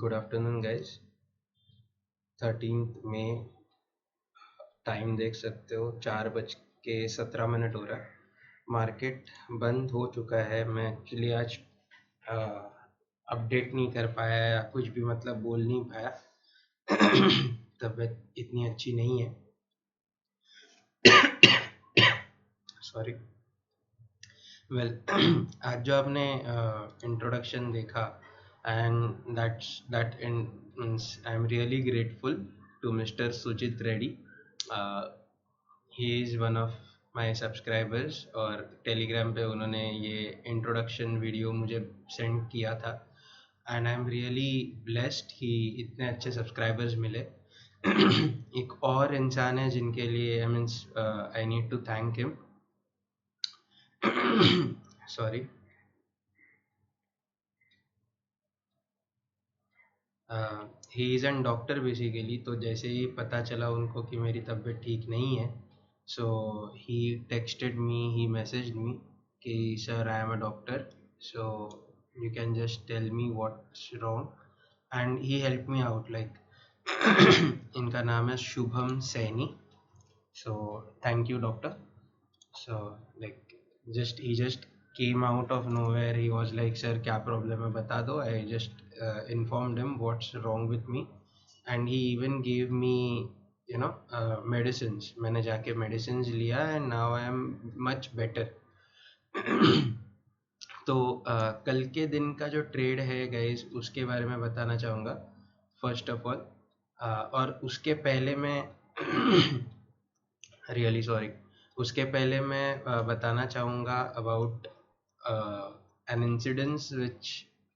Good afternoon guys. 13 मई, time देख सकते हो 4:17 हो रहा है। मार्केट बंद हो चुका है। मैं एक्चुअली आज अपडेट नहीं कर पाया या कुछ भी मतलब बोल नहीं पाया। तबीयत इतनी अच्छी नहीं है, सॉरी। वेल आज जो आपने इंट्रोडक्शन देखा and that I am really grateful to mister Sujit Reddy. He is one of my subscribers और टेलीग्राम पे उन्होंने ये इंट्रोडक्शन वीडियो मुझे सेंड किया था and I am really blessed कि इतने अच्छे सब्सक्राइबर्स मिले। एक और इंसान है जिनके लिए I need to thank him. Sorry. He is an doctor basically. तो जैसे ही पता चला उनको कि मेरी तबीयत ठीक नहीं है, सो ही टेक्स्टेड मी, ही मैसेज्ड मी कि sir I am a doctor, so you can just tell me what's wrong and he help me out like. इनका नाम है Shubham Saini. So thank you doctor. So like he just came out of nowhere. He was like, sir क्या problem है बता दो। I just informed him what's wrong with me and he even gave me medicines. मैंने जाके medicines लिया and now I am much better. तो कल के दिन का जो ट्रेड है गाइस उसके बारे में बताना चाहूँगा फर्स्ट ऑफ ऑल। और उसके पहले मैं रियली सॉरी, उसके पहले मैं बताना चाहूँगा about an incidence which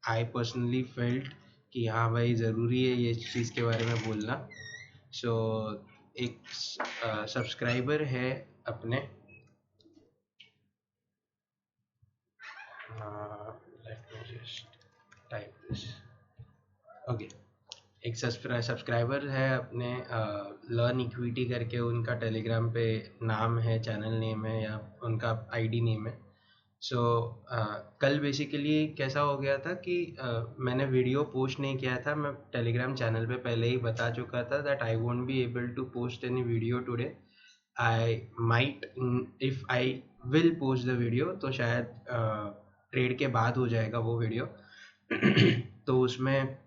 I personally felt कि हाँ भाई ज़रूरी है ये चीज़ के बारे में बोलना। सो एक सब्सक्राइबर है अपने, let me just type this. Okay, एक सब्सक्राइबर है अपने, लर्न इक्विटी करके उनका टेलीग्राम पे नाम है, चैनल नेम है या उनका आईडी नेम है। सो कल बेसिकली कैसा हो गया था कि मैंने वीडियो पोस्ट नहीं किया था। मैं टेलीग्राम चैनल पे पहले ही बता चुका था that I won't be able to post any video today. I might, if I will post the video तो शायद ट्रेड के बाद हो जाएगा वो वीडियो। तो उसमें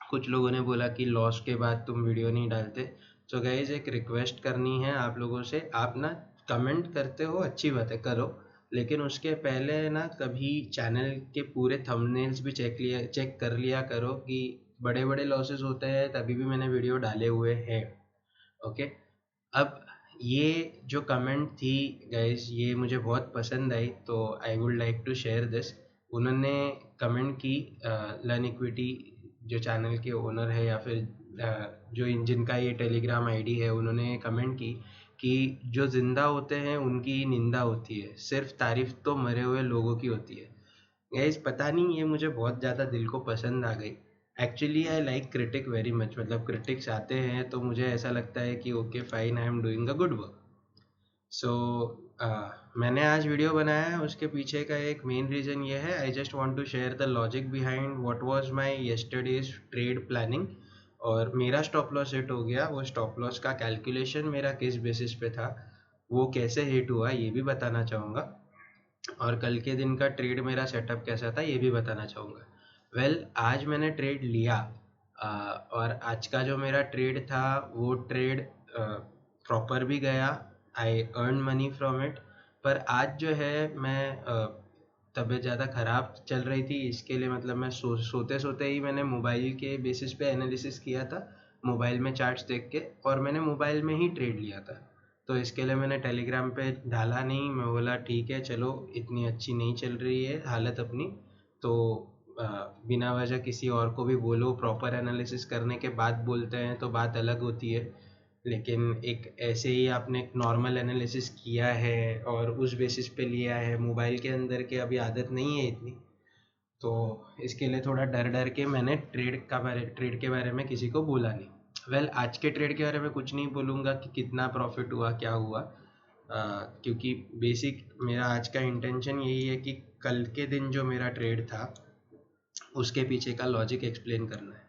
कुछ लोगों ने बोला कि लॉस के बाद तुम वीडियो नहीं डालते। सो गाइज एक रिक्वेस्ट करनी है आप लोगों से, आप ना कमेंट करते हो अच्छी बात है करो, लेकिन उसके पहले ना कभी चैनल के पूरे थंबनेल्स भी चेक कर लिया करो कि बड़े बड़े लॉसेस होते हैं तभी भी मैंने वीडियो डाले हुए हैं। ओके, अब ये जो कमेंट थी गाइज ये मुझे बहुत पसंद आई तो I would like to share this. उन्होंने कमेंट की, लर्न इक्विटी जो चैनल के ओनर है या फिर जो जिनका ये टेलीग्राम आईडी है, उन्होंने कमेंट की कि जो जिंदा होते हैं उनकी निंदा होती है, सिर्फ तारीफ तो मरे हुए लोगों की होती है। गाइस पता नहीं, ये मुझे बहुत ज़्यादा दिल को पसंद आ गई। Actually I like critic very much. मतलब क्रिटिक्स आते हैं तो मुझे ऐसा लगता है कि okay fine, I am doing a good work. So मैंने आज वीडियो बनाया है, उसके पीछे का एक मेन रीज़न ये है, I just want to share the logic behind what was my yesterday's trade planning. और मेरा स्टॉप लॉस हिट हो गया, वो स्टॉप लॉस का कैलकुलेशन मेरा किस बेसिस पे था, वो कैसे हिट हुआ ये भी बताना चाहूँगा, और कल के दिन का ट्रेड मेरा सेटअप कैसा था ये भी बताना चाहूँगा। वेल आज मैंने ट्रेड लिया और आज का जो मेरा ट्रेड था वो ट्रेड प्रॉपर भी गया, I earn money from it. पर आज जो है मैं तबीयत ज़्यादा ख़राब चल रही थी, इसके लिए मतलब मैं सोते सोते ही मैंने मोबाइल के बेसिस पे एनालिसिस किया था, मोबाइल में चार्ट्स देख के, और मैंने मोबाइल में ही ट्रेड लिया था। तो इसके लिए मैंने टेलीग्राम पे डाला नहीं, मैं बोला ठीक है चलो इतनी अच्छी नहीं चल रही है हालत अपनी, तो बिना वजह किसी और को भी बोलो, प्रॉपर एनालिसिस करने के बाद बोलते हैं तो बात अलग होती है। लेकिन एक ऐसे ही आपने एक नॉर्मल एनालिसिस किया है और उस बेसिस पे लिया है, मोबाइल के अंदर के अभी आदत नहीं है इतनी, तो इसके लिए थोड़ा डर डर के मैंने ट्रेड के बारे में किसी को बोला नहीं। वेल आज के ट्रेड के बारे में कुछ नहीं बोलूँगा कि कितना प्रॉफिट हुआ क्या हुआ, क्योंकि बेसिक मेरा आज का इंटेंशन यही है कि कल के दिन जो मेरा ट्रेड था उसके पीछे का लॉजिक एक्सप्लेन करना है।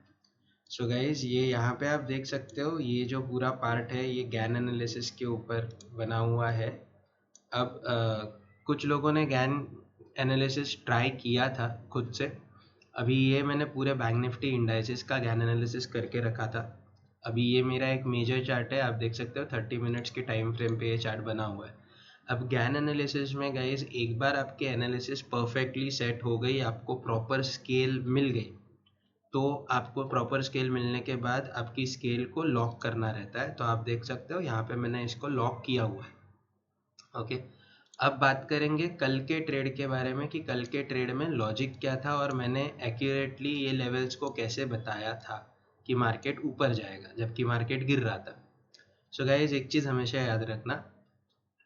सो गाइज ये यहाँ पे आप देख सकते हो, ये जो पूरा पार्ट है ये गैन एनालिसिस के ऊपर बना हुआ है। अब कुछ लोगों ने गैन एनालिसिस ट्राई किया था खुद से। अभी ये मैंने पूरे बैंक निफ्टी इंडाइसेस का गैन एनालिसिस करके रखा था। अभी ये मेरा एक मेजर चार्ट है, आप देख सकते हो 30 मिनट्स के टाइम फ्रेम पे ये चार्ट बना हुआ है। अब गैन एनालिसिस में गाइज एक बार आपकी एनालिसिस परफेक्टली सेट हो गई, आपको प्रॉपर स्केल मिल गई, तो आपको प्रॉपर स्केल मिलने के बाद आपकी स्केल को लॉक करना रहता है। तो आप देख सकते हो यहाँ पे मैंने इसको लॉक किया हुआ है। ओके, अब बात करेंगे कल के ट्रेड के बारे में कि कल के ट्रेड में लॉजिक क्या था और मैंने एक्यूरेटली ये लेवल्स को कैसे बताया था कि मार्केट ऊपर जाएगा जबकि मार्केट गिर रहा था। सो गाइज एक चीज़ हमेशा याद रखना,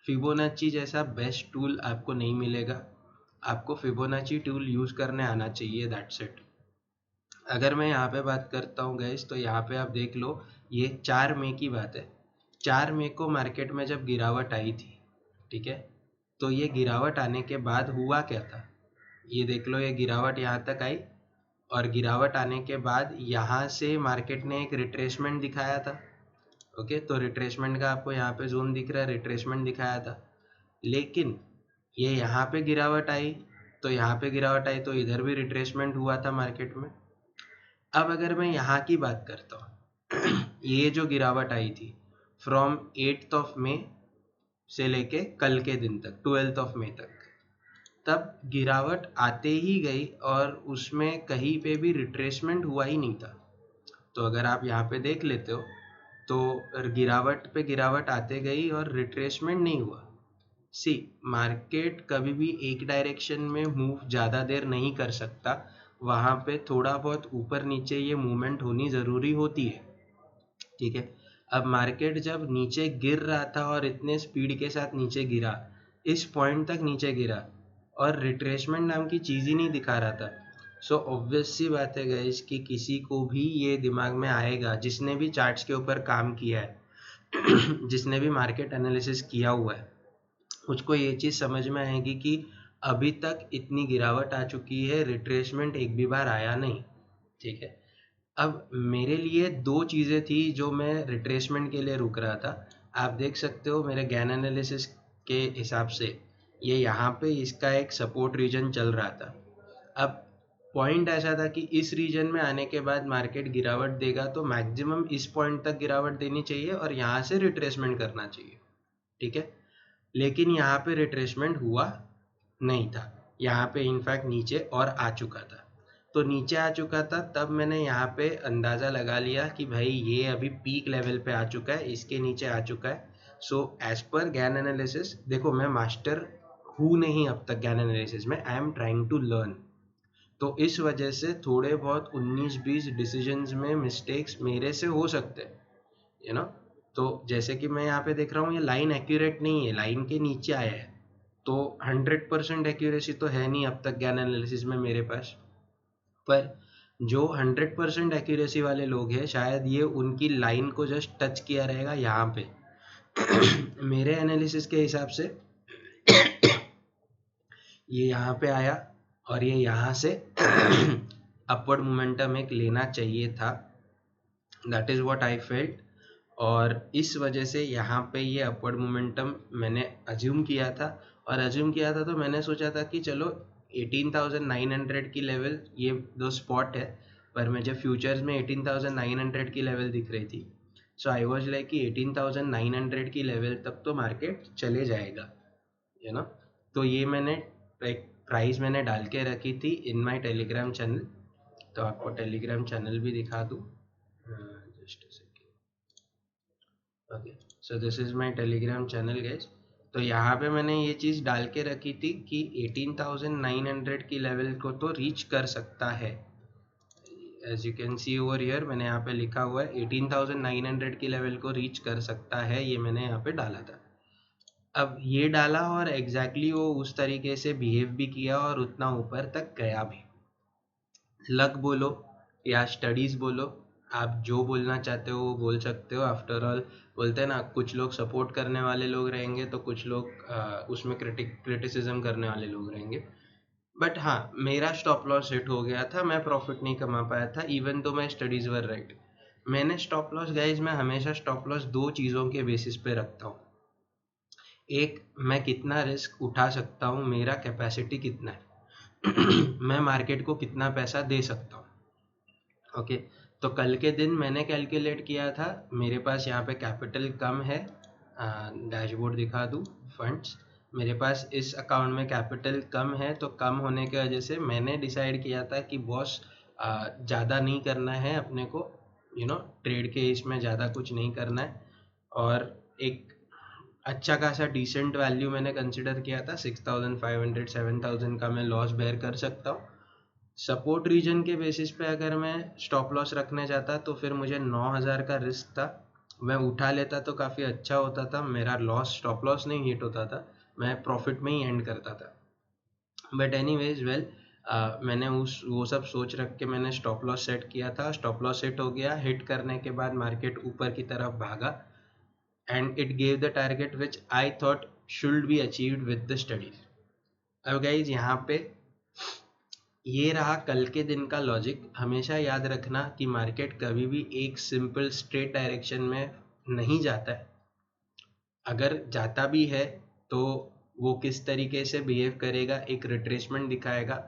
फिबोनाची जैसा बेस्ट टूल आपको नहीं मिलेगा, आपको फिबोनाची टूल यूज़ करने आना चाहिए, दैट्स इट। अगर मैं यहाँ पे बात करता हूँ गैस, तो यहाँ पे आप देख लो, ये 4 मई की बात है। 4 मई को मार्केट में जब गिरावट आई थी, ठीक है, तो ये गिरावट आने के बाद हुआ क्या था, ये देख लो, ये गिरावट यहाँ तक आई और गिरावट आने के बाद यहाँ से मार्केट ने एक रिट्रेसमेंट दिखाया था। ओके, तो रिट्रेसमेंट का आपको यहाँ पे जोन दिख रहा है, रिट्रेसमेंट दिखाया था। लेकिन ये यहाँ पे गिरावट आई, तो यहाँ पे गिरावट आई तो इधर भी रिट्रेसमेंट हुआ था मार्केट में। अब अगर मैं यहाँ की बात करता हूँ ये जो गिरावट आई थी फ्रॉम 8th ऑफ मई से लेके कल के दिन तक 12th ऑफ मई तक, तब गिरावट आते ही गई और उसमें कहीं पे भी रिट्रेसमेंट हुआ ही नहीं था। तो अगर आप यहाँ पे देख लेते हो तो गिरावट पे गिरावट आते गई और रिट्रेसमेंट नहीं हुआ। सी, मार्केट कभी भी एक डायरेक्शन में मूव ज़्यादा देर नहीं कर सकता, वहाँ पे थोड़ा बहुत ऊपर नीचे ये मूवमेंट होनी ज़रूरी होती है, ठीक है। अब मार्केट जब नीचे गिर रहा था और इतने स्पीड के साथ नीचे गिरा, इस पॉइंट तक नीचे गिरा और रिट्रेसमेंट नाम की चीज़ ही नहीं दिखा रहा था। सो ऑब्वियस सी बात है गाइस कि किसी को भी ये दिमाग में आएगा, जिसने भी चार्ट्स के ऊपर काम किया है जिसने भी मार्केट एनालिसिस किया हुआ है, मुझको ये चीज़ समझ में आएगी कि अभी तक इतनी गिरावट आ चुकी है, रिट्रेसमेंट एक भी बार आया नहीं, ठीक है। अब मेरे लिए दो चीज़ें थी जो मैं रिट्रेसमेंट के लिए रुक रहा था। आप देख सकते हो मेरे गैन एनालिसिस के हिसाब से ये यहाँ पे इसका एक सपोर्ट रीजन चल रहा था। अब पॉइंट ऐसा था कि इस रीजन में आने के बाद मार्केट गिरावट देगा तो मैक्सिमम इस पॉइंट तक गिरावट देनी चाहिए और यहाँ से रिट्रेसमेंट करना चाहिए, ठीक है। लेकिन यहाँ पे रिट्रेसमेंट हुआ नहीं था, यहाँ पे इनफैक्ट नीचे और आ चुका था। तो नीचे आ चुका था तब मैंने यहाँ पे अंदाज़ा लगा लिया कि भाई ये अभी पीक लेवल पे आ चुका है, इसके नीचे आ चुका है। So as per Gann analysis, देखो मैं मास्टर हूँ नहीं अब तक गैन एनालिसिस में, I am trying to learn. तो इस वजह से थोड़े बहुत 19-20 डिसीजंस में मिस्टेक्स मेरे से हो सकते हैं, यू नो। तो जैसे कि मैं यहाँ पे देख रहा हूँ ये लाइन एक्यूरेट नहीं है, लाइन के नीचे आया है, तो 100% एक्यूरेसी तो है नहीं अब तक ज्ञान एनालिसिस में मेरे पास। पर जो 100% एक्यूरेसी वाले लोग हैं शायद ये उनकी लाइन को जस्ट टच किया रहेगा यहाँ पे मेरे एनालिसिस के हिसाब से ये यहाँ पे आया और ये यहाँ से अपवर्ड मोमेंटम एक लेना चाहिए था, that is what I felt. और इस वजह से यहाँ पे ये अपवर्ड मोमेंटम मैंने अज्यूम किया था, और अज्यूम किया था तो मैंने सोचा था कि चलो 18,900 की लेवल ये दो स्पॉट है, पर मुझे फ्यूचर्स में 18,900 की लेवल दिख रही थी। सो आई वाज लाइक कि 18,900 की लेवल तक तो मार्केट चले जाएगा, यू नो। तो ये मैंने एक प्राइस मैंने डाल के रखी थी इन माय टेलीग्राम चैनल, तो आपको टेलीग्राम चैनल भी दिखा दूँ, just okay. So this is my Telegram channel guys. तो यहाँ पे मैंने ये चीज़ डाल के रखी थी कि 18,900 की लेवल को तो रीच कर सकता है। As you can see over here मैंने यहाँ पे लिखा हुआ है 18,900 की लेवल को रीच कर सकता है, ये मैंने यहाँ पे डाला था। अब ये डाला और एग्जैक्टली वो उस तरीके से बिहेव भी किया और उतना ऊपर तक गया भी। लक बोलो या स्टडीज़ बोलो, आप जो बोलना चाहते हो वो बोल सकते हो। आफ्टर ऑल बोलते हैं ना, कुछ लोग सपोर्ट करने वाले लोग रहेंगे तो कुछ लोग उसमें क्रिटिसिज्म करने वाले लोग रहेंगे। बट हाँ, मेरा स्टॉप लॉस हिट हो गया था, मैं प्रॉफिट नहीं कमा पाया था इवन तो माई स्टडीज वर राइट। मैंने स्टॉप लॉस गाइज, मैं हमेशा स्टॉप लॉस दो चीज़ों के बेसिस पे रखता हूँ। एक, मैं कितना रिस्क उठा सकता हूँ, मेरा कैपेसिटी कितना है मैं मार्केट को कितना पैसा दे सकता हूँ। ओके, तो कल के दिन मैंने कैलकुलेट किया था, मेरे पास यहाँ पे कैपिटल कम है, डैशबोर्ड दिखा दूँ, फंड्स, मेरे पास इस अकाउंट में कैपिटल कम है, तो कम होने की वजह से मैंने डिसाइड किया था कि बॉस ज़्यादा नहीं करना है अपने को, ट्रेड के इसमें ज़्यादा कुछ नहीं करना है, और एक अच्छा खासा डिसेंट वैल्यू मैंने कंसिडर किया था, 6500 7000 का मैं लॉस बेयर कर सकता हूँ। सपोर्ट रीजन के बेसिस पे अगर मैं स्टॉप लॉस रखने जाता तो फिर मुझे 9000 का रिस्क था, मैं उठा लेता तो काफ़ी अच्छा होता था, मेरा लॉस स्टॉप लॉस नहीं हिट होता था, मैं प्रॉफिट में ही एंड करता था। बट एनीवेज वेल, मैंने वो सब सोच रख के मैंने स्टॉप लॉस सेट किया था, स्टॉप लॉस सेट हो गया, हिट करने के बाद मार्केट ऊपर की तरफ भागा and it gave the target which I thought should be achieved with the studies. अब गाइज यहाँ पे ये रहा कल के दिन का लॉजिक। हमेशा याद रखना कि मार्केट कभी भी एक सिंपल स्ट्रेट डायरेक्शन में नहीं जाता है, अगर जाता भी है तो वो किस तरीके से बिहेव करेगा, एक रिट्रेसमेंट दिखाएगा,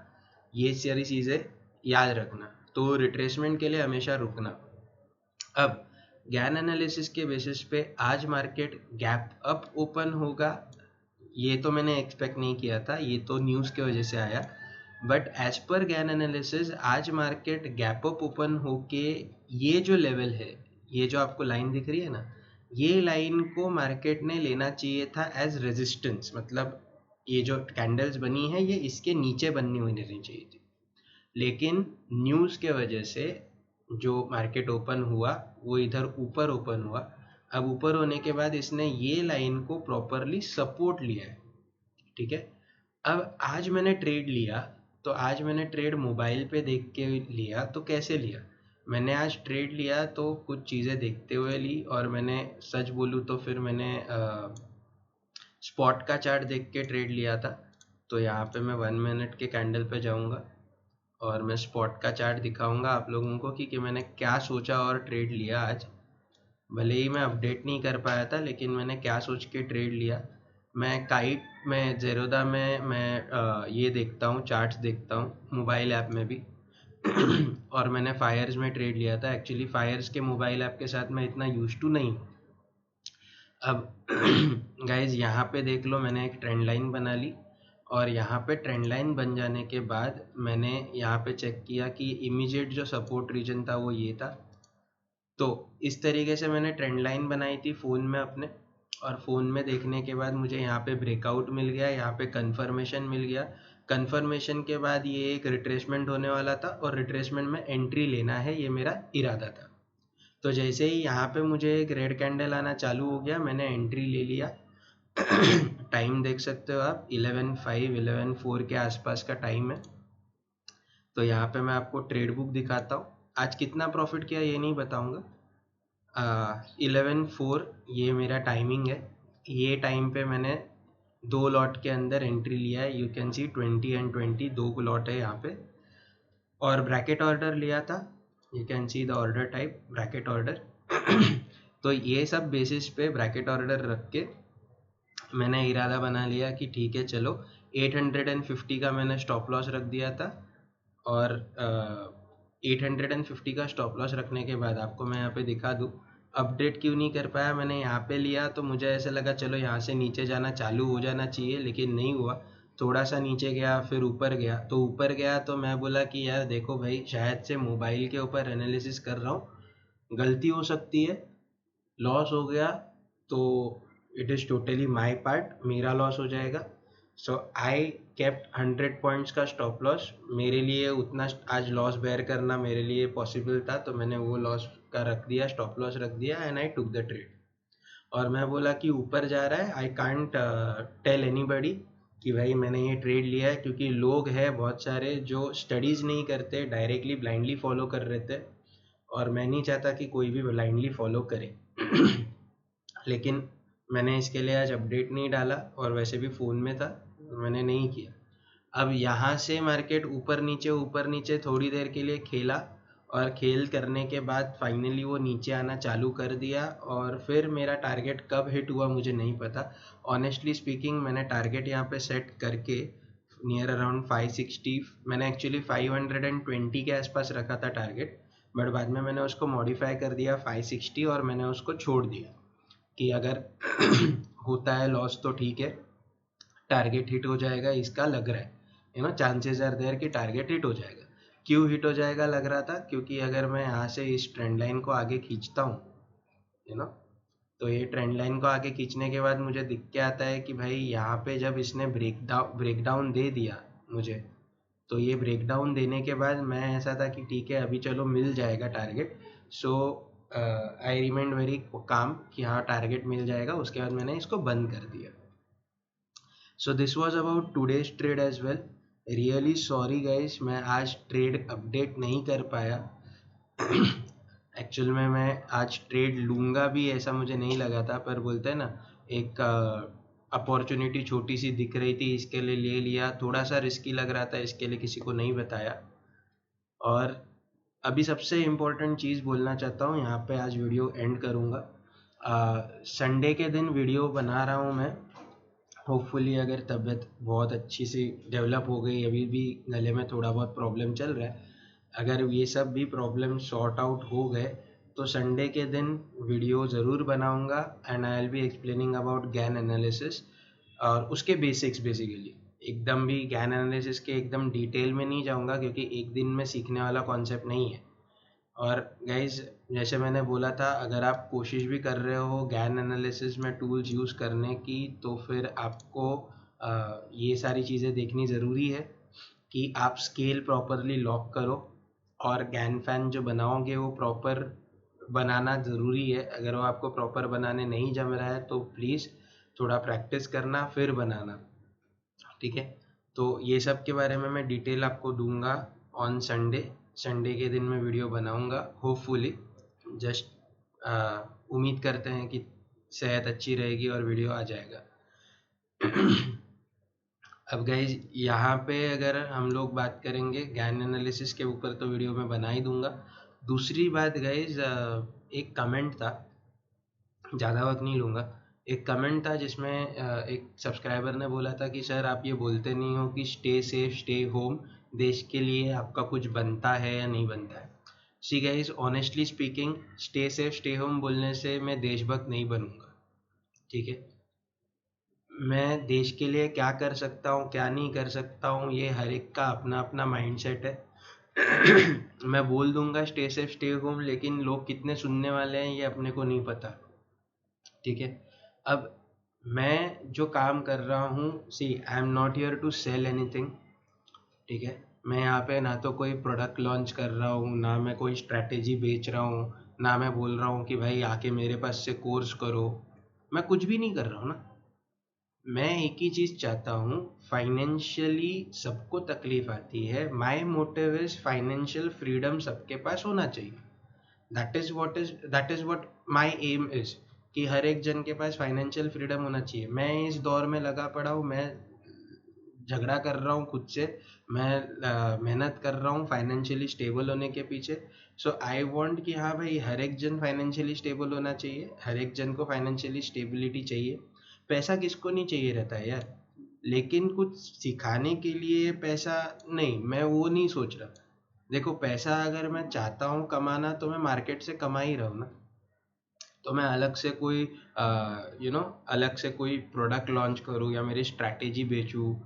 ये सारी चीज़ें याद रखना। तो रिट्रेसमेंट के लिए हमेशा रुकना। अब ज्ञान एनालिसिस के बेसिस पे आज मार्केट गैप अप ओपन होगा, ये तो मैंने एक्सपेक्ट नहीं किया था, ये तो न्यूज़ की वजह से आया, बट एज पर ज्ञान एनालिसिस आज मार्केट गैप अप ओपन होके ये जो लेवल है, ये जो आपको लाइन दिख रही है ना, ये लाइन को मार्केट ने लेना चाहिए था एज रेजिस्टेंस, मतलब ये जो कैंडल्स बनी है ये इसके नीचे बननी हुई नहीं चाहिए थी, लेकिन न्यूज़ के वजह से जो मार्केट ओपन हुआ वो इधर ऊपर ओपन हुआ। अब ऊपर होने के बाद इसने ये लाइन को प्रॉपरली सपोर्ट लिया है, ठीक है। अब आज मैंने ट्रेड लिया, तो आज मैंने ट्रेड मोबाइल पे देख के लिया, तो कैसे लिया, मैंने आज ट्रेड लिया तो कुछ चीज़ें देखते हुए ली, और मैंने सच बोलूँ तो फिर मैंने स्पॉट का चार्ट देख के ट्रेड लिया था। तो यहाँ पे मैं 1 मिनट के कैंडल पे जाऊँगा और मैं स्पॉट का चार्ट दिखाऊंगा आप लोगों को कि मैंने क्या सोचा और ट्रेड लिया आज। भले ही मैं अपडेट नहीं कर पाया था, लेकिन मैंने क्या सोच के ट्रेड लिया। मैं काइट में, ज़ेरोदा में मैं ये देखता हूँ, चार्ट्स देखता हूँ मोबाइल ऐप में भी और मैंने फायर्स में ट्रेड लिया था। एक्चुअली फायर्स के मोबाइल ऐप के साथ मैं इतना यूज टू नहीं हूँ। अब गाइज यहाँ पे देख लो, मैंने एक ट्रेंड लाइन बना ली, और यहाँ पे ट्रेंड लाइन बन जाने के बाद मैंने यहाँ पे चेक किया कि इमीडिएट जो सपोर्ट रीजन था वो ये था। तो इस तरीके से मैंने ट्रेंड लाइन बनाई थी फ़ोन में अपने, और फ़ोन में देखने के बाद मुझे यहाँ पे ब्रेकआउट मिल गया, यहाँ पे कन्फर्मेशन मिल गया। कन्फर्मेशन के बाद ये एक रिट्रेसमेंट होने वाला था, और रिट्रेसमेंट में एंट्री लेना है, ये मेरा इरादा था। तो जैसे ही यहाँ पे मुझे एक रेड कैंडल आना चालू हो गया, मैंने एंट्री ले लिया। टाइम देख सकते हो आप, 11:05 11:04 के आसपास का टाइम है। तो यहाँ पे मैं आपको ट्रेड बुक दिखाता हूँ, आज कितना प्रॉफिट किया ये नहीं बताऊँगा। 11:04 ये मेरा टाइमिंग है, ये टाइम पे मैंने 2 लॉट के अंदर एंट्री लिया है। You can C 20 and 20, 2 lot है यहाँ पे, और ब्रैकेट ऑर्डर लिया था। You can see the order type, bracket order. तो ये सब बेसिस पे ब्रैकेट ऑर्डर रख के मैंने इरादा बना लिया कि ठीक है चलो, 850 का मैंने स्टॉप लॉस रख दिया था। और 850 का स्टॉप लॉस रखने के बाद आपको मैं यहाँ पे दिखा दूँ, अपडेट क्यों नहीं कर पाया, मैंने यहाँ पे लिया तो मुझे ऐसा लगा चलो यहाँ से नीचे जाना चालू हो जाना चाहिए, लेकिन नहीं हुआ। थोड़ा सा नीचे गया, फिर ऊपर गया, तो ऊपर गया तो मैं बोला कि यार देखो भाई, शायद से मोबाइल के ऊपर एनालिसिस कर रहा हूँ, गलती हो सकती है, लॉस हो गया तो it is totally my part, मेरा लॉस हो जाएगा। सो आई केप्ट 100 पॉइंट्स का स्टॉप लॉस, मेरे लिए उतना आज लॉस बेयर करना मेरे लिए पॉसिबल था, तो मैंने वो लॉस का रख दिया, स्टॉप लॉस रख दिया, and I took the trade. और मैं बोला कि ऊपर जा रहा है, आई कांट टेल एनीबडी कि भाई मैंने ये ट्रेड लिया है, क्योंकि लोग हैं बहुत सारे जो स्टडीज़ नहीं करते, डायरेक्टली ब्लाइंडली फॉलो कर रहे थे, और मैं नहीं चाहता कि कोई भी ब्लाइंडली फॉलो करे। लेकिन मैंने इसके लिए आज अपडेट नहीं डाला, और वैसे भी फ़ोन में था, मैंने नहीं किया। अब यहाँ से मार्केट ऊपर नीचे थोड़ी देर के लिए खेला, और खेल करने के बाद फाइनली वो नीचे आना चालू कर दिया, और फिर मेरा टारगेट कब हिट हुआ मुझे नहीं पता। ऑनेस्टली स्पीकिंग मैंने टारगेट यहाँ पे सेट करके नियर अराउंड 560, मैंने एक्चुअली 520 के आसपास रखा था टारगेट, बट बाद में मैंने उसको मॉडिफाई कर दिया 560, और मैंने उसको छोड़ दिया कि अगर होता है लॉस तो ठीक है, टारगेट हिट हो जाएगा इसका लग रहा है, you know chances are there कि टारगेट हिट हो जाएगा। क्यों हिट हो जाएगा लग रहा था, क्योंकि अगर मैं यहाँ से इस ट्रेंड लाइन को आगे खींचता हूँ, यू नो, तो ये ट्रेंड लाइन को आगे खींचने के बाद मुझे दिख के आता है कि भाई यहाँ पे जब इसने ब्रेकडाउन दे दिया मुझे, तो ये ब्रेकडाउन देने के बाद मैं ऐसा था कि ठीक है अभी चलो मिल जाएगा टारगेट। सो आई रिमेंड वेरी काम कि हाँ टारगेट मिल जाएगा, उसके बाद मैंने इसको बंद कर दिया। So this was about today's trade as well. Really sorry guys, मैं आज ट्रेड अपडेट नहीं कर पाया। एक्चुअल में मैं आज ट्रेड लूँगा भी ऐसा मुझे नहीं लगा था, पर बोलते हैं ना एक अपॉर्चुनिटी छोटी सी दिख रही थी, इसके लिए ले लिया, थोड़ा सा रिस्की लग रहा था इसके लिए किसी को नहीं बताया। और अभी सबसे इम्पोर्टेंट चीज़ बोलना चाहता हूँ, यहाँ पे आज वीडियो एंड करूँगा। संडे के दिन वीडियो बना रहा हूँ मैं, होपफुली अगर तबीयत बहुत अच्छी सी डेवलप हो गई, अभी भी गले में थोड़ा बहुत प्रॉब्लम चल रहा है, अगर ये सब भी प्रॉब्लम सॉर्ट आउट हो गए तो संडे के दिन वीडियो ज़रूर बनाऊंगा, and I will be explaining about Gann analysis और उसके बेसिक्स। बेसिकली एकदम भी गैन एनालिसिस के एकदम डिटेल में नहीं जाऊंगा, क्योंकि एक दिन में सीखने वाला कॉन्सेप्ट नहीं है। और गाइज जैसे मैंने बोला था, अगर आप कोशिश भी कर रहे हो गैन एनालिसिस में टूल्स यूज़ करने की, तो फिर आपको ये सारी चीज़ें देखनी ज़रूरी है कि आप स्केल प्रॉपरली लॉक करो, और गैन फैन जो बनाओगे वो प्रॉपर बनाना ज़रूरी है। अगर वो आपको प्रॉपर बनाने नहीं जम रहा है तो प्लीज़ थोड़ा प्रैक्टिस करना फिर बनाना, ठीक है। तो ये सब के बारे में मैं डिटेल आपको दूंगा ऑन संडे। संडे के दिन मैं वीडियो बनाऊंगा होपफुली। जस्ट उम्मीद करते हैं कि सेहत अच्छी रहेगी और वीडियो आ जाएगा। अब गाइज यहाँ पे अगर हम लोग बात करेंगे गैन एनालिसिस के ऊपर, तो वीडियो में बना ही दूंगा। दूसरी बात गाइज, एक कमेंट था, ज़्यादा वक्त नहीं लूँगा। एक कमेंट था जिसमें एक सब्सक्राइबर ने बोला था कि सर आप ये बोलते नहीं हो कि स्टे सेफ स्टे होम, देश के लिए आपका कुछ बनता है या नहीं बनता है। See guys honestly speaking, stay safe stay home बोलने से मैं देशभक्त नहीं बनूंगा, ठीक है। मैं देश के लिए क्या कर सकता हूँ क्या नहीं कर सकता हूँ, ये हर एक का अपना अपना माइंडसेट है। मैं बोल दूंगा स्टे सेफ स्टे होम, लेकिन लोग कितने सुनने वाले हैं ये अपने को नहीं पता, ठीक है। अब मैं जो काम कर रहा हूँ, see I am not here to sell anything, ठीक है। मैं यहाँ पे ना तो कोई प्रोडक्ट लॉन्च कर रहा हूँ, ना मैं कोई स्ट्रैटेजी बेच रहा हूँ, ना मैं बोल रहा हूँ कि भाई आके मेरे पास से कोर्स करो। मैं कुछ भी नहीं कर रहा हूँ ना। मैं एक ही चीज़ चाहता हूँ, फाइनेंशियली सबको तकलीफ आती है, my motive is financial freedom सबके पास होना चाहिए। That is what my aim is, कि हर एक जन के पास फाइनेंशियल फ्रीडम होना चाहिए। मैं इस दौर में लगा पड़ा हूँ, मैं झगड़ा कर रहा हूँ खुद से, मैं मेहनत कर रहा हूँ फाइनेंशियली स्टेबल होने के पीछे। सो आई वांट कि हाँ भाई हर एक जन फाइनेंशियली स्टेबल होना चाहिए, हर एक जन को फाइनेंशियली स्टेबिलिटी चाहिए। पैसा किसको नहीं चाहिए रहता है यार, लेकिन कुछ सिखाने के लिए पैसा नहीं, मैं वो नहीं सोच रहा। देखो पैसा अगर मैं चाहता हूँ कमाना तो मैं मार्केट से कमा ही रहा हूँ ना। तो मैं अलग से कोई अलग से कोई प्रोडक्ट लॉन्च करूँ या मेरी स्ट्रैटेजी बेचूँ,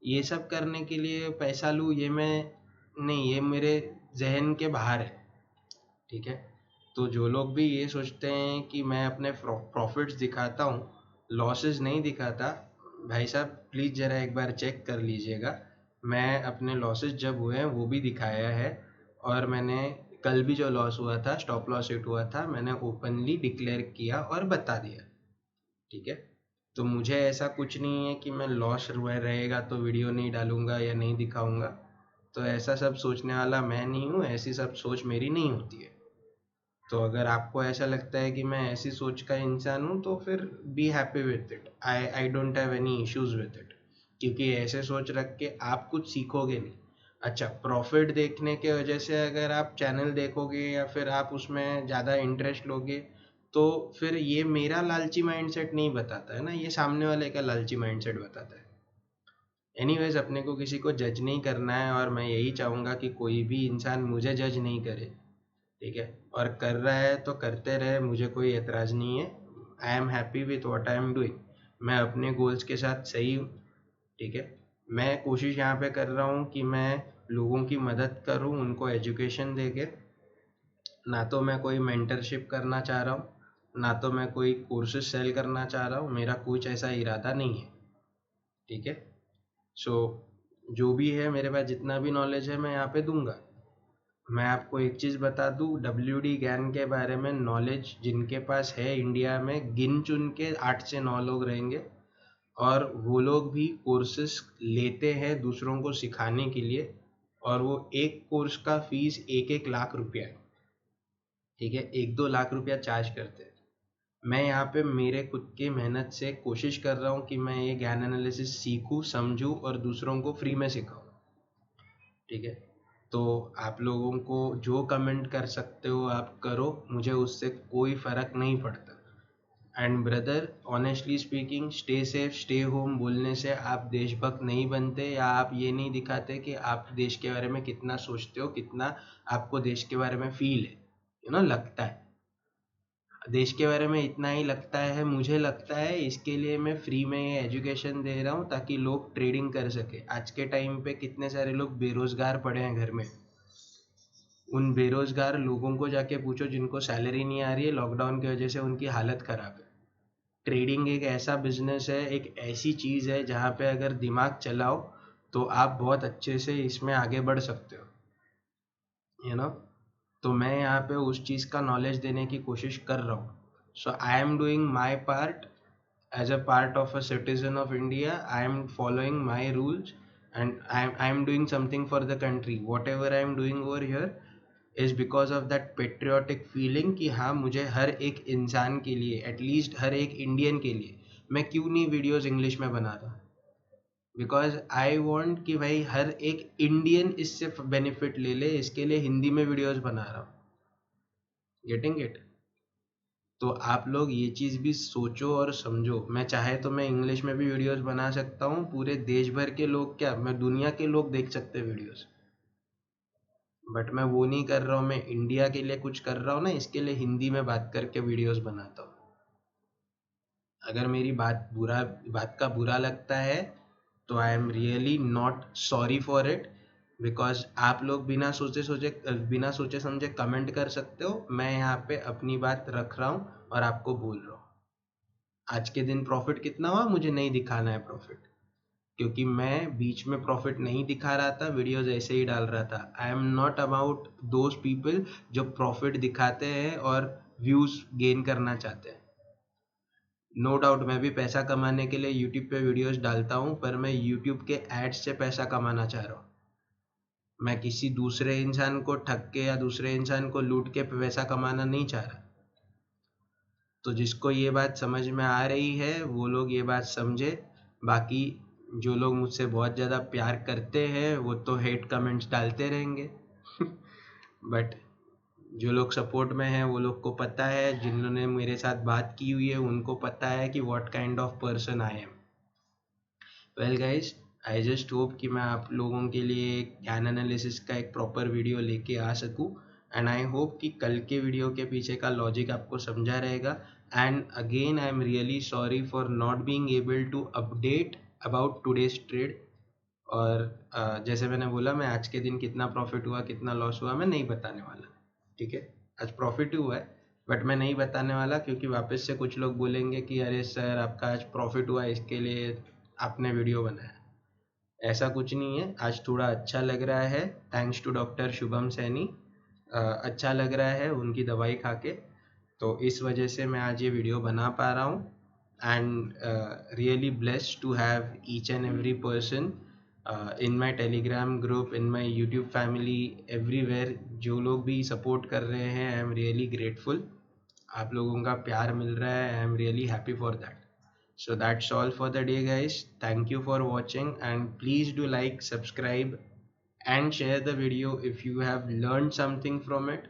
ये सब करने के लिए पैसा लूँ, ये मैं नहीं, ये मेरे जहन के बाहर है, ठीक है। तो जो लोग भी ये सोचते हैं कि मैं अपने प्रॉफिट्स दिखाता हूँ, लॉसेस नहीं दिखाता, भाई साहब प्लीज़ ज़रा एक बार चेक कर लीजिएगा। मैं अपने लॉसेस जब हुए हैं वो भी दिखाया है, और मैंने कल भी जो लॉस हुआ था, स्टॉप लॉस हिट हुआ था, मैंने ओपनली डिक्लेयर किया और बता दिया, ठीक है। तो मुझे ऐसा कुछ नहीं है कि मैं लॉस रहेगा तो वीडियो नहीं डालूंगा या नहीं दिखाऊंगा। तो ऐसा सब सोचने वाला मैं नहीं हूँ, ऐसी सब सोच मेरी नहीं होती है। तो अगर आपको ऐसा लगता है कि मैं ऐसी सोच का इंसान हूँ तो फिर be happy with it, I don't have any issues with it. क्योंकि ऐसे सोच रख के आप कुछ सीखोगे नहीं। अच्छा, प्रॉफिट देखने के वजह से अगर आप चैनल देखोगे या फिर आप उसमें ज़्यादा इंटरेस्ट लोगे, तो फिर ये मेरा लालची माइंडसेट नहीं बताता है ना, ये सामने वाले का लालची माइंडसेट बताता है। एनीवेज, अपने को किसी को जज नहीं करना है, और मैं यही चाहूँगा कि कोई भी इंसान मुझे जज नहीं करे, ठीक है। और कर रहा है तो करते रहे, मुझे कोई एतराज़ नहीं है। I am happy with what I am doing. मैं अपने गोल्स के साथ सही हूँ, ठीक है। मैं कोशिश यहाँ पे कर रहा हूँ कि मैं लोगों की मदद करूँ, उनको एजुकेशन दे के। ना तो मैं कोई मेंटरशिप करना चाह रहा हूँ, ना तो मैं कोई कोर्सेज सेल करना चाह रहा हूँ, मेरा कुछ ऐसा इरादा नहीं है, ठीक है। सो जो भी है मेरे पास, जितना भी नॉलेज है मैं यहाँ पे दूंगा। मैं आपको एक चीज़ बता दूँ, WD ज्ञान के बारे में नॉलेज जिनके पास है इंडिया में, गिन चुन के 8 से 9 लोग रहेंगे, और वो लोग भी कोर्सेस लेते हैं दूसरों को सिखाने के लिए, और वो एक कोर्स का फीस 1-1 लाख रुपया है, ठीक है। 1-2 लाख रुपया चार्ज करते हैं। मैं यहाँ पे मेरे खुद की मेहनत से कोशिश कर रहा हूँ कि मैं ये ज्ञान एनालिसिस सीखूँ, समझूँ और दूसरों को फ्री में सिखाऊँ, ठीक है। तो आप लोगों को जो कमेंट कर सकते हो आप करो, मुझे उससे कोई फ़र्क नहीं पड़ता। And brother, honestly speaking, stay safe, stay home बोलने से आप देशभक्त नहीं बनते, या आप ये नहीं दिखाते कि आप देश के बारे में कितना सोचते हो, कितना आपको देश के बारे में फील है, लगता है। देश के बारे में इतना ही लगता है, मुझे लगता है, इसके लिए मैं फ्री में ये एजुकेशन दे रहा हूँ ताकि लोग ट्रेडिंग कर सके। आज के टाइम पे कितने सारे लोग बेरोजगार पड़े हैं घर में, उन बेरोजगार लोगों को जाके पूछो जिनको सैलरी नहीं आ रही है, लॉकडाउन की वजह से उनकी हालत खराब है। ट्रेडिंग एक ऐसा बिजनेस है, एक ऐसी चीज़ है जहाँ पे अगर दिमाग चलाओ तो आप बहुत अच्छे से इसमें आगे बढ़ सकते हो, यू नो। तो मैं यहाँ पे उस चीज़ का नॉलेज देने की कोशिश कर रहा हूँ। So I am doing my part as a part of a citizen of India. I am following my rules, and I am doing something for the country. Whatever I am doing over here is because of that patriotic feeling कि हाँ, मुझे हर एक इंसान के लिए, at least हर एक Indian के लिए, मैं क्यों नहीं वीडियोस इंग्लिश में बना रहा, बिकॉज आई वॉन्ट कि भाई हर एक इंडियन इससे बेनिफिट ले ले, इसके लिए हिंदी में वीडियोस बना रहा हूँ। Getting it? तो आप लोग ये चीज़ भी सोचो और समझो। मैं चाहे तो मैं इंग्लिश में भी वीडियोस बना सकता हूँ, पूरे देश भर के लोग, क्या मैं दुनिया के लोग देख सकते हैं वीडियोस, बट मैं वो नहीं कर रहा हूँ। मैं इंडिया के लिए कुछ कर रहा हूँ ना, इसके लिए हिंदी में बात करके वीडियोस बनाता हूँ। अगर मेरी बात का बुरा लगता है तो आई am really not sorry for it, because आप लोग बिना सोचे समझे कमेंट कर सकते हो। मैं यहाँ पे अपनी बात रख रहा हूँ और आपको बोल रहा हूँ। आज के दिन प्रॉफिट कितना हुआ मुझे नहीं दिखाना है प्रॉफिट, क्योंकि मैं बीच में प्रॉफिट नहीं दिखा रहा था, वीडियोस ऐसे ही डाल रहा था। आई am not about those people जो प्रॉफिट दिखाते हैं और व्यूज गेन करना चाहते हैं। नो डाउट मैं भी पैसा कमाने के लिए यूट्यूब पे वीडियोस डालता हूँ, पर मैं यूट्यूब के एड्स से पैसा कमाना चाह रहा हूँ। मैं किसी दूसरे इंसान को ठग के या दूसरे इंसान को लूट के पैसा कमाना नहीं चाह रहा। तो जिसको ये बात समझ में आ रही है वो लोग ये बात समझे। बाकी जो लोग मुझसे बहुत ज़्यादा प्यार करते हैं वो तो हेट कमेंट्स डालते रहेंगे बट जो लोग सपोर्ट में हैं वो लोग को पता है, जिन्होंने मेरे साथ बात की हुई है उनको पता है कि what kind of person I am. Well guys, I just hope कि मैं आप लोगों के लिए ज्ञान एनालिसिस का एक प्रॉपर वीडियो लेके आ सकूं, एंड आई होप कि कल के वीडियो के पीछे का लॉजिक आपको समझा रहेगा। And again I am really sorry for not being able to update about today's trade. और जैसे मैंने बोला, मैं आज के दिन कितना प्रॉफिट हुआ कितना लॉस हुआ मैं नहीं बताने वाला, ठीक है। आज प्रॉफिट हुआ है बट मैं नहीं बताने वाला, क्योंकि वापस से कुछ लोग बोलेंगे कि अरे सर आपका आज प्रॉफिट हुआ इसके लिए आपने वीडियो बनाया। ऐसा कुछ नहीं है, आज थोड़ा अच्छा लग रहा है, thanks to doctor Shubham Saini. अच्छा लग रहा है उनकी दवाई खा के, तो इस वजह से मैं आज ये वीडियो बना पा रहा हूँ। And really blessed to have each and every person in my Telegram group, in my YouTube family, everywhere. जो लोग भी सपोर्ट कर रहे हैं, आई एम रियली ग्रेटफुल। आप लोगों का प्यार मिल रहा है, आई am really happy for that. So that's all for the day, guys. Thank you for watching, and please do like, subscribe, and share the video if you have learned something from it.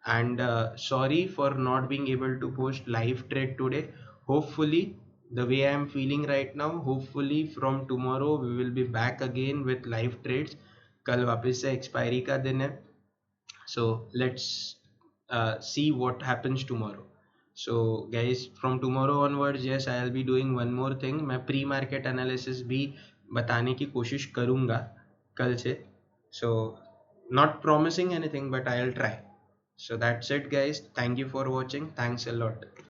And sorry for not being able to post live trade today. Hopefully, the way I am feeling right now, hopefully from tomorrow we will be back again with live trades. कल वापस से expiry का दिन है. So let's see what happens tomorrow. So guys, from tomorrow onwards, yes, I'll be doing one more thing. मैं pre market analysis भी बताने की कोशिश करूँगा कल से. So not promising anything, but I'll try. So that's it, guys. Thank you for watching. Thanks a lot.